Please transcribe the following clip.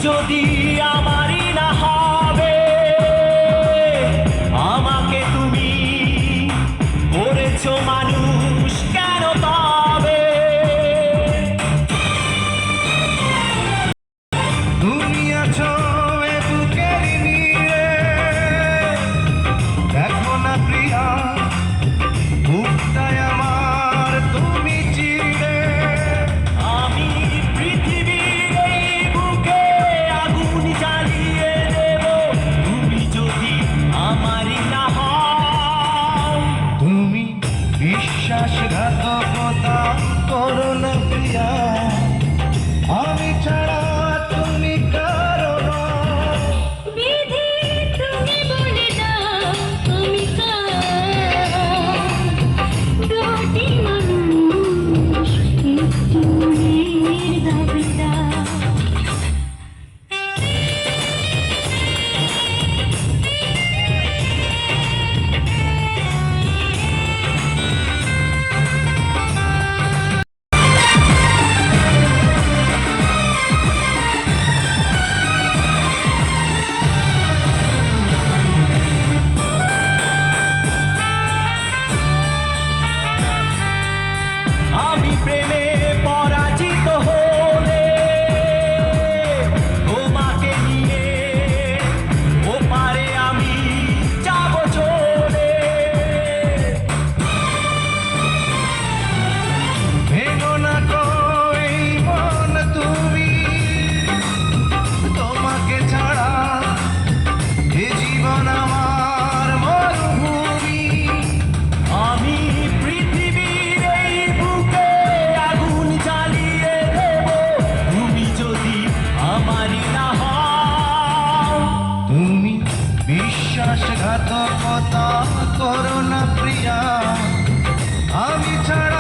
যদি আমারই না হবে, আমাকে তুমি করেছো মানুষ কেন পাবে? তুমি আছো এ বুকের নীড়ে, দেখো না প্রিয়া বুকটায় আমার তুমি চিড়ে। আমি পৃথিবীর এই বুকে আগুন জ্বালিয়ে দেব, তুমি যদি আমারই না হও। তুমি বিশ্বাসঘাতকতা করো না প্রিয়া, আমি ছাড়া তুমি কারো না। বিধি তুমি বলে দাও আমি কার, দুটি মানুষ একটু মনের দাবিদার। আমি প্রেমে পরাজিত হলে তোমাকে নিয়ে ওপারে আমি যাব চলে। ভেঙো না গো এই মন তুমি, তোমাকে ছাড়া এ জীবন আমার মরুভূমি। আমি পৃথিবীর এই বুকে আগুন জ্বালিয়ে দেব, তুমি যদি আমারই না হও। তুমি বিশ্বাসঘাতকতা করো না প্রিয়া, আমি ছাড়া